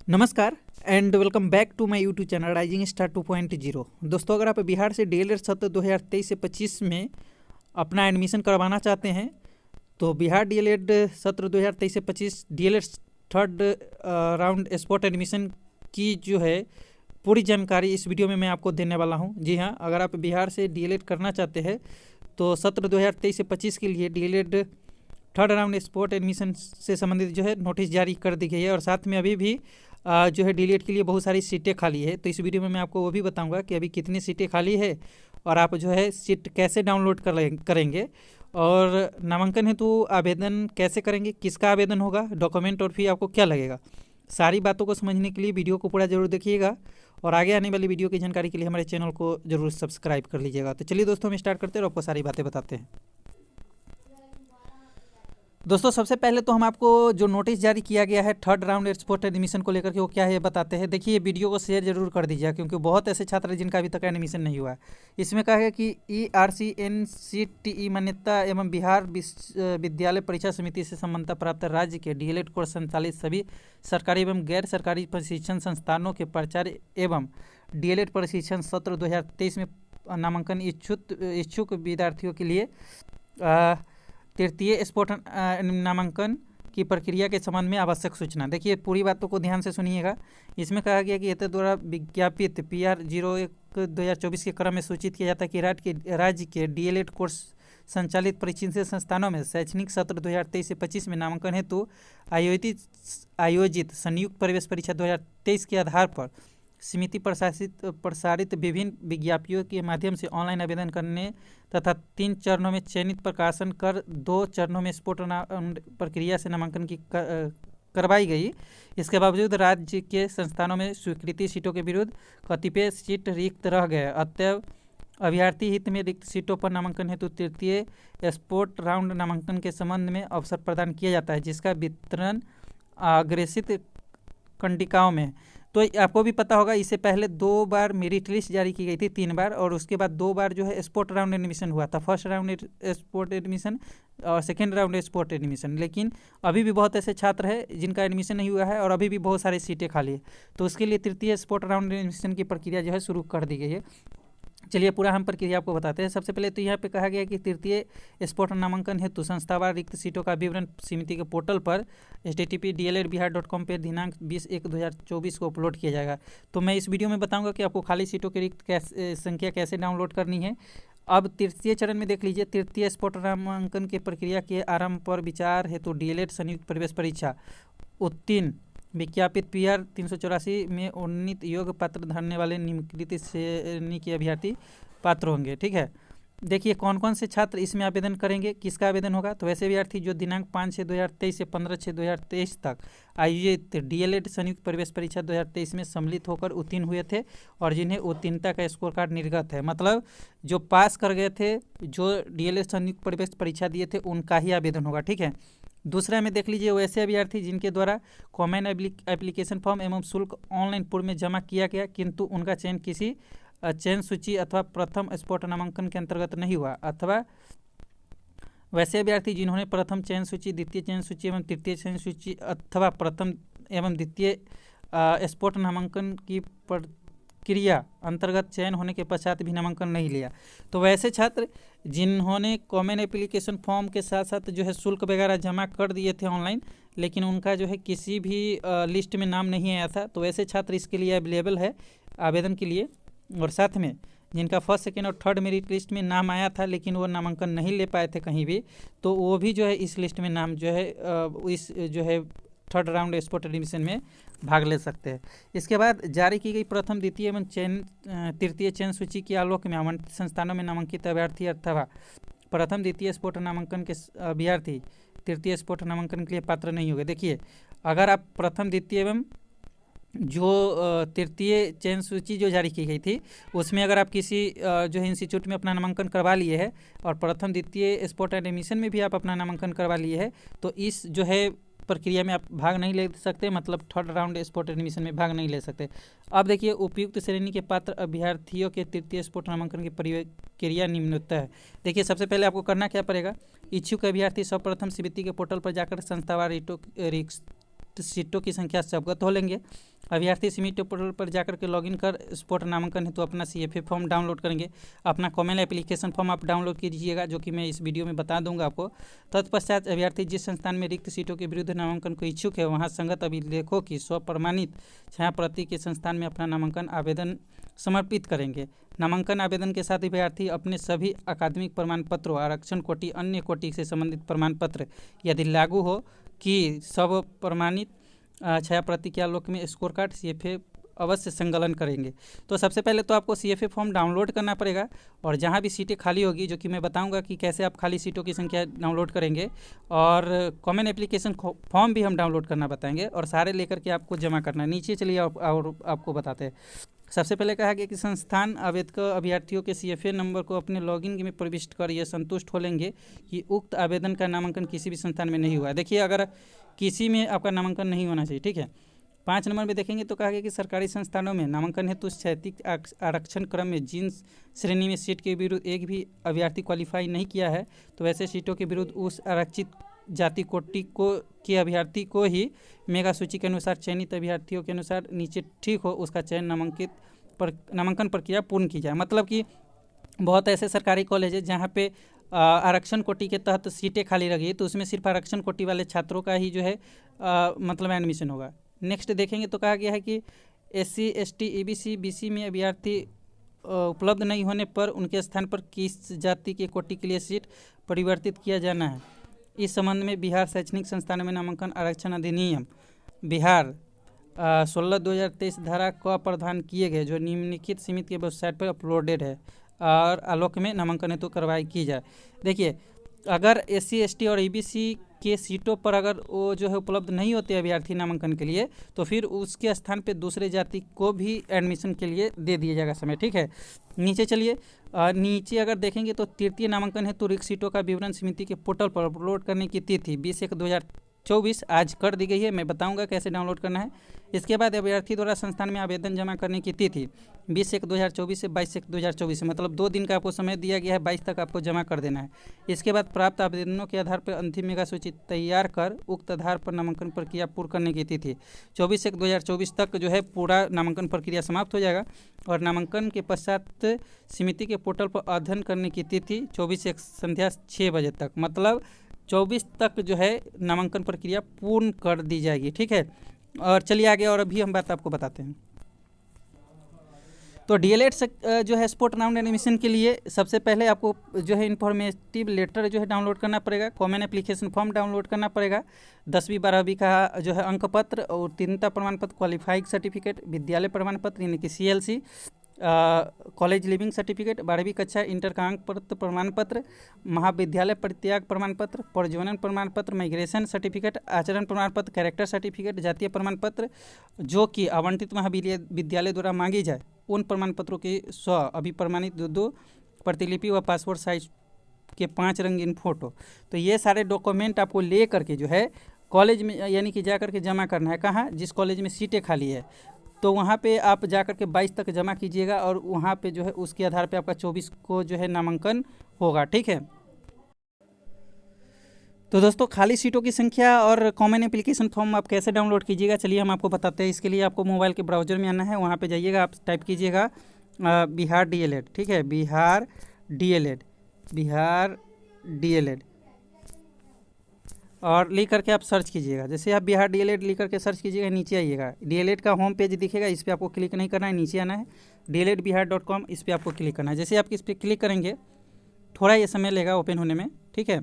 नमस्कार and welcome back to my YouTube channel rising star 2.0। दोस्तों, अगर आप बिहार से डीएलएड सत्र 2023 से 25 में अपना एडमिशन करवाना चाहते हैं तो बिहार डीएलएड सत्र 2023 से 25 DElEd third round spot admission की जो है पूरी जानकारी इस वीडियो में मैं आपको देने वाला हूं। जी हाँ, अगर आप बिहार से डीएलएड करना चाहते हैं तो सत्र 2023 से 25 के लिए DElEd third round spot admission से संबंधित जो है नोटिस जारी कर दी गई है और साथ में अभी भी जो है डीएलएड के लिए बहुत सारी सीटें खाली है। तो इस वीडियो में मैं आपको वो भी बताऊंगा कि अभी कितनी सीटें खाली है और आप जो है सीट कैसे डाउनलोड करेंगे और नामांकन हेतु आवेदन कैसे करेंगे, किसका आवेदन होगा, डॉक्यूमेंट और फी आपको क्या लगेगा। सारी बातों को समझने के लिए वीडियो को पूरा जरूर देखिएगा और आगे आने वाली वीडियो की जानकारी के लिए हमारे चैनल को जरूर सब्सक्राइब कर लीजिएगा। तो चलिए दोस्तों, हम स्टार्ट करते हैं और आपको सारी बातें बताते हैं। दोस्तों, सबसे पहले तो हम आपको जो नोटिस जारी किया गया है थर्ड राउंड स्पॉट एडमिशन को लेकर के वो क्या है ये बताते हैं। देखिए, वीडियो को शेयर जरूर कर दीजिए क्योंकि बहुत ऐसे छात्र हैं जिनका अभी तक एडमिशन नहीं हुआ है। इसमें कहा है कि ERCNCTE मान्यता एवं बिहार विद्यालय परीक्षा समिति से समानता प्राप्त राज्य के डीएलएड कोर्स संचालित सभी सरकारी एवं गैर सरकारी प्रशिक्षण संस्थानों के प्राचार्य एवं डीएलएड प्रशिक्षण सत्र 2023 में नामांकन इच्छुक विद्यार्थियों के लिए तृतीय स्पॉट नामांकन की प्रक्रिया के संबंध में आवश्यक सूचना। देखिए, पूरी बातों को ध्यान से सुनिएगा। इसमें कहा गया कि एतद द्वारा विज्ञापित PR 01/2024 के क्रम में सूचित किया जाता है कि राज्य के डीएलएड कोर्स संचालित प्रशिक्षण संस्थानों में शैक्षणिक सत्र 2023 से 25 में नामांकन हेतु आयोजित संयुक्त प्रवेश परीक्षा 2023 के आधार पर समिति प्रसारित विभिन्न विज्ञापनों के माध्यम से ऑनलाइन आवेदन करने तथा 3 चरणों में चयनित प्रकाशन कर 2 चरणों में स्पॉट प्रक्रिया से नामांकन की करवाई गई। इसके बावजूद राज्य के संस्थानों में स्वीकृति सीटों के विरुद्ध कतिपय सीट रिक्त रह गए। अतएव अभ्यर्थी हित में रिक्त सीटों पर नामांकन हेतु तृतीय स्पॉट राउंड नामांकन के संबंध में अवसर प्रदान किया जाता है, जिसका वितरण अग्रेसित कंडिकाओं में। तो आपको भी पता होगा, इससे पहले 2 बार मेरिट लिस्ट जारी की गई थी, 3 बार, और उसके बाद 2 बार जो है स्पॉट राउंड एडमिशन हुआ था। फर्स्ट राउंड स्पॉट एडमिशन और सेकेंड राउंड स्पॉट एडमिशन। लेकिन अभी भी बहुत ऐसे छात्र हैं जिनका एडमिशन नहीं हुआ है और अभी भी बहुत सारी सीटें खाली है। तो उसके लिए तृतीय स्पॉट राउंड एडमिशन की प्रक्रिया जो है शुरू कर दी गई है। चलिए पूरा हम प्रक्रिया आपको बताते हैं। सबसे पहले तो यहाँ पे कहा गया कि तृतीय स्पॉट नामांकन हेतु संस्थावार रिक्त सीटों का विवरण समिति के पोर्टल पर http://dledbihar.com पर दिनांक 20/1/2024 को अपलोड किया जाएगा। तो मैं इस वीडियो में बताऊंगा कि आपको खाली सीटों की रिक्त संख्या कैसे डाउनलोड करनी है। अब तृतीय चरण में देख लीजिए, तृतीय स्पॉट नामांकन की प्रक्रिया के आरंभ पर विचार हेतु डीएलएड संयुक्त प्रवेश परीक्षा उत्तीर्ण विज्ञापित PR 384 में उन्नीत योग्य पात्र धरने वाले निम्नलिखित श्रेणी के अभ्यर्थी पात्र होंगे। ठीक है, देखिए कौन कौन से छात्र इसमें आवेदन करेंगे, किसका आवेदन होगा। तो वैसे अभ्यर्थी जो दिनांक 5/6/2023 से 15/6/2023 तक आयोजित डीएलएड संयुक्त प्रवेश परीक्षा 2023 में सम्मिलित होकर उत्तीर्ण हुए थे और जिन्हें उत्तीर्णता का स्कोर कार्ड निर्गत है, मतलब जो पास कर गए थे, जो डीएलएड संयुक्त प्रवेश परीक्षा दिए थे, उनका ही आवेदन होगा। ठीक है, दूसरा में देख लीजिए, वैसे अभ्यर्थी जिनके द्वारा कॉमन एप्लीकेशन फॉर्म एवं शुल्क ऑनलाइन पूर्व में जमा किया गया किंतु उनका चयन किसी चयन सूची अथवा प्रथम स्पॉट नामांकन के अंतर्गत नहीं हुआ, अथवा वैसे अभ्यर्थी जिन्होंने प्रथम चयन सूची, द्वितीय चयन सूची एवं तृतीय चयन सूची अथवा प्रथम एवं द्वितीय स्पॉट नामांकन की क्रिया अंतर्गत चयन होने के पश्चात भी नामांकन नहीं लिया। तो वैसे छात्र जिन्होंने कॉमन एप्लीकेशन फॉर्म के साथ साथ जो है शुल्क वगैरह जमा कर दिए थे ऑनलाइन, लेकिन उनका जो है किसी भी लिस्ट में नाम नहीं आया था, तो वैसे छात्र इसके लिए अवेलेबल है आवेदन के लिए। और साथ में जिनका फर्स्ट, सेकेंड और थर्ड मेरिट लिस्ट में नाम आया था लेकिन वो नामांकन नहीं ले पाए थे कहीं भी, तो वो भी जो है इस लिस्ट में नाम जो है इस जो है थर्ड राउंड स्पॉट एडमिशन में भाग ले सकते हैं। इसके बाद जारी की गई प्रथम, द्वितीय एवं तृतीय चयन सूची के आलोक में आवंटित संस्थानों में नामांकित अभ्यर्थी अथवा प्रथम द्वितीय स्पॉट नामांकन के अभ्यर्थी तृतीय स्पॉट नामांकन के लिए पात्र नहीं होंगे। देखिए, अगर आप प्रथम, द्वितीय एवं जो तृतीय चयन सूची जो जारी की गई थी उसमें अगर आप किसी जो है इंस्टीट्यूट में अपना नामांकन करवा लिए है और प्रथम द्वितीय स्पॉट एडमिशन में भी आप अपना नामांकन करवा लिए है, तो इस जो है प्रक्रिया में आप भाग नहीं ले सकते, मतलब थर्ड राउंड स्पॉट एडमिशन में भाग नहीं ले सकते। अब देखिए, उपयुक्त श्रेणी के पात्र अभ्यर्थियों के तृतीय स्पॉट नामांकन की प्रक्रिया निम्नलिखित है। देखिए, सबसे पहले आपको करना क्या पड़ेगा, इच्छुक अभ्यर्थी सर्वप्रथम समिति के पोर्टल पर जाकर संस्थावार सीटों की संख्या से अवगत हो लेंगे। अभ्यर्थी सीमित पोर्टल पर जाकर के लॉगिन कर स्पॉट नामांकन हेतु अपना CFA फॉर्म डाउनलोड करेंगे। अपना कॉमन एप्लीकेशन फॉर्म आप डाउनलोड कीजिएगा, जो कि मैं इस वीडियो में बता दूंगा आपको। तत्पश्चात अभ्यर्थी जिस संस्थान में रिक्त सीटों के विरुद्ध नामांकन को इच्छुक है वहाँ संगत अभिलेखों की स्वप्रमाणित छायाप्रति के संस्थान में अपना नामांकन आवेदन समर्पित करेंगे। नामांकन आवेदन के साथ अभ्यर्थी अपने सभी अकादमिक प्रमाण पत्रों, आरक्षण कोटि, अन्य कोटि से संबंधित प्रमाण पत्र यदि लागू हो कि सब प्रमाणित छाया प्रति के आलोक में स्कोर कार्ड CFA अवश्य संकलन करेंगे। तो सबसे पहले तो आपको CFA फॉर्म डाउनलोड करना पड़ेगा, और जहाँ भी सीटें खाली होगी, जो कि मैं बताऊंगा कि कैसे आप खाली सीटों की संख्या डाउनलोड करेंगे, और कॉमन एप्लीकेशन फॉर्म भी हम डाउनलोड करना बताएंगे, और सारे लेकर के आपको जमा करना है। नीचे चलिए और आपको बताते हैं। सबसे पहले कहा गया कि संस्थान आवेदक अभ्यर्थियों के CFA नंबर को अपने लॉगिन में प्रविष्ट कर यह संतुष्ट हो लेंगे कि उक्त आवेदन का नामांकन किसी भी संस्थान में नहीं हुआ है। देखिए, अगर किसी में आपका नामांकन नहीं होना चाहिए, ठीक है। 5 नंबर में देखेंगे तो कहा गया कि सरकारी संस्थानों में नामांकन हेतु क्षैतिज आरक्षण क्रम में जिन श्रेणी में सीट के विरुद्ध एक भी अभ्यर्थी क्वालिफाई नहीं किया है, तो वैसे सीटों के विरुद्ध उस आरक्षित जाति कोटि को के अभ्यर्थी को ही मेगा सूची के अनुसार चयनित अभ्यर्थियों के अनुसार नीचे ठीक हो उसका चयन नामांकन प्रक्रिया पूर्ण की जाए। मतलब कि बहुत ऐसे सरकारी कॉलेज है जहाँ पे आरक्षण कोटि के तहत सीटें खाली रही, तो उसमें सिर्फ आरक्षण कोटि वाले छात्रों का ही जो है मतलब एडमिशन होगा। नेक्स्ट देखेंगे तो कहा गया है कि SC ST EBC BC में अभ्यर्थी उपलब्ध नहीं होने पर उनके स्थान पर किस जाति के कोटि के लिए सीट परिवर्तित किया जाना है। इस संबंध में बिहार शैक्षणिक संस्थानों में नामांकन आरक्षण अधिनियम बिहार 16/2023 धारा क प्रावधान किए गए, जो निम्नलिखित समिति के वेबसाइट पर अपलोडेड है, और आलोक में नामांकन हेतु कार्रवाई की जाए। देखिए, अगर SC ST और EBC के सीटों पर अगर वो जो है उपलब्ध नहीं होते अभ्यर्थी नामांकन के लिए, तो फिर उसके स्थान पे दूसरे जाति को भी एडमिशन के लिए दे दिया जाएगा समय, ठीक है। नीचे चलिए, नीचे अगर देखेंगे तो तृतीय नामांकन हेतु रिक्त सीटों का विवरण समिति के पोर्टल पर अपलोड करने की तिथि 20/1/2024 आज कर दी गई है। मैं बताऊंगा कैसे डाउनलोड करना है। इसके बाद अभ्यर्थी द्वारा संस्थान में आवेदन जमा करने की तिथि 20/1/2024 से 22/1/2024, मतलब 2 दिन का आपको समय दिया गया है, 22 तक आपको जमा कर देना है। इसके बाद प्राप्त आवेदनों के आधार पर अंतिम मेगा सूची तैयार कर उक्त आधार पर नामांकन प्रक्रिया पूर्ण करने की तिथि 24/1/2024 तक जो है पूरा नामांकन प्रक्रिया समाप्त हो जाएगा, और नामांकन के पश्चात समिति के पोर्टल पर अध्ययन करने की तिथि 24/1 संध्या 6 बजे तक, मतलब 24 तक जो है नामांकन प्रक्रिया पूर्ण कर दी जाएगी, ठीक है। और चलिए आगे, और अभी हम बात आपको बताते हैं। तो DLED जो है स्पोर्ट राउंड एडमिशन के लिए सबसे पहले आपको जो है इन्फॉर्मेटिव लेटर जो है डाउनलोड करना पड़ेगा, कॉमन एप्लीकेशन फॉर्म डाउनलोड करना पड़ेगा, 10वीं 12वीं का जो है अंक पत्र और उत्तीर्णता प्रमाण पत्र, क्वालिफाइंग सर्टिफिकेट, विद्यालय प्रमाण पत्र यानी कि CLC, कॉलेज लिविंग सर्टिफिकेट, 12वीं कक्षा इंटर का अंक पत्र प्रमाण पत्र, महाविद्यालय परित्याग प्रमाण पत्र, प्रजनन प्रमाण पत्र, माइग्रेशन सर्टिफिकेट, आचरण प्रमाण पत्र, कैरेक्टर सर्टिफिकेट, जातीय प्रमाण पत्र जो कि आवंटित महाविद्यालय द्वारा मांगी जाए, उन प्रमाण पत्रों की अभिप्रमाणित 2 प्रतिलिपि व पासपोर्ट साइज के 5 रंगीन फोटो। तो ये सारे डॉक्यूमेंट आपको ले करके जो है कॉलेज में यानी कि जा करके जमा करना है। कहाँ? जिस कॉलेज में सीटें खाली है, तो वहाँ पे आप जा कर के 22 तक जमा कीजिएगा, और वहाँ पे जो है उसके आधार पे आपका 24 को जो है नामांकन होगा, ठीक है। तो दोस्तों, खाली सीटों की संख्या और कॉमन एप्लीकेशन फॉर्म आप कैसे डाउनलोड कीजिएगा, चलिए हम आपको बताते हैं। इसके लिए आपको मोबाइल के ब्राउज़र में आना है, वहाँ पे जाइएगा, आप टाइप कीजिएगा बिहार DLED, ठीक है, बिहार DLED, और लिख करके आप सर्च कीजिएगा। जैसे आप बिहार DLED लिख करके सर्च कीजिएगा, नीचे आइएगा, DLED का होम पेज दिखेगा, इस पर आपको क्लिक नहीं करना है, नीचे आना है, DLEDbihar.com, इस पर आपको क्लिक करना है। जैसे आप इस पर क्लिक करेंगे, थोड़ा ये समय लेगा ओपन होने में, ठीक है।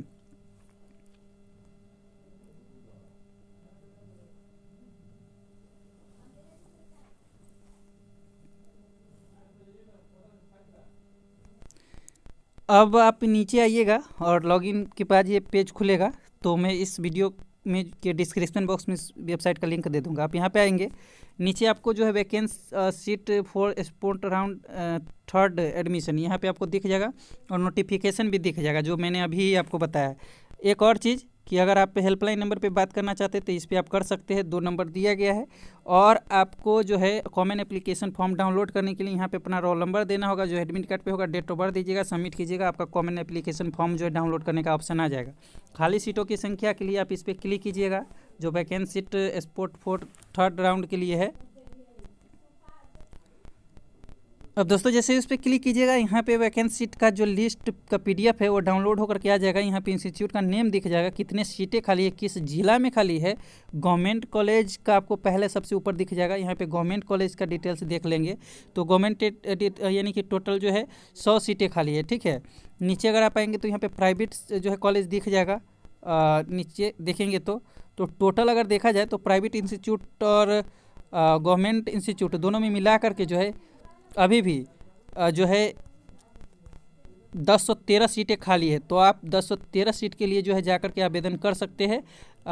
अब आप नीचे आइएगा और लॉगिन के बाद ये पेज खुलेगा, तो मैं इस वीडियो में के डिस्क्रिप्शन बॉक्स में इस वेबसाइट का लिंक दे दूंगा। आप यहाँ पे आएंगे, नीचे आपको जो है vacancy seat for sport round 3rd admission यहाँ पे आपको दिख जाएगा, और नोटिफिकेशन भी दिख जाएगा जो मैंने अभी आपको बताया। एक और चीज़ कि अगर आप हेल्पलाइन नंबर पे बात करना चाहते हैं तो इस पर आप कर सकते हैं, 2 नंबर दिया गया है। और आपको जो है कॉमन एप्लीकेशन फॉर्म डाउनलोड करने के लिए यहाँ पे अपना रोल नंबर देना होगा, जो एडमिट कार्ड पे होगा, डेट ऑफ बर्थ दीजिएगा, सबमिट कीजिएगा, आपका कॉमन एप्लीकेशन फॉर्म जो है डाउनलोड करने का ऑप्शन आ जाएगा। खाली सीटों की संख्या के लिए आप इस पर क्लिक कीजिएगा, जो vacancy seat sport 3rd round के लिए है, अब दोस्तों जैसे इस पर क्लिक कीजिएगा, यहाँ पे वैकेंसी सीट का जो लिस्ट का PDF है वो डाउनलोड होकर के आ जाएगा। यहाँ पे इंस्टीट्यूट का नेम दिख जाएगा, कितने सीटें खाली है, किस जिला में खाली है। गवर्नमेंट कॉलेज का आपको पहले सबसे ऊपर दिख जाएगा। यहाँ पे गवर्नमेंट कॉलेज का डिटेल्स देख लेंगे तो गवर्नमेंट यानी कि टोटल जो है 100 सीटें खाली है, ठीक है। नीचे अगर आप आएंगे तो यहाँ पे प्राइवेट जो है कॉलेज दिख जाएगा। नीचे देखेंगे तो टोटल अगर देखा जाए तो प्राइवेट इंस्टीट्यूट और गवर्नमेंट इंस्टीट्यूट दोनों में मिला करके जो है अभी भी जो है 1013 सीटें खाली है। तो आप 1013 सीट के लिए जो है जाकर के आवेदन कर सकते हैं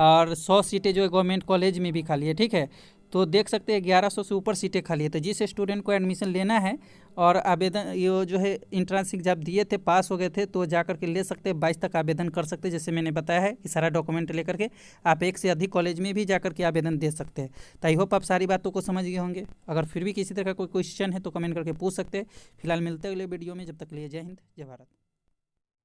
और 100 सीटें जो है गवर्नमेंट कॉलेज में भी खाली है, ठीक है। तो देख सकते हैं 1100 से ऊपर सीटें खाली है। तो जिस स्टूडेंट को एडमिशन लेना है और आवेदन ये जो है इंट्रेंस एग्जाम दिए थे, पास हो गए थे, तो जाकर के ले सकते हैं। 22 तक आवेदन कर सकते हैं। जैसे मैंने बताया है कि सारा डॉक्यूमेंट लेकर के आप एक से अधिक कॉलेज में भी जाकर के आवेदन दे सकते हैं। तो आई होप आप सारी बातों को समझ गए होंगे। अगर फिर भी किसी तरह का कोई क्वेश्चन है तो कमेंट करके पूछ सकते हैं। फिलहाल मिलते हैं अगले वीडियो में। जब तक के लिए जय हिंद, जय भारत।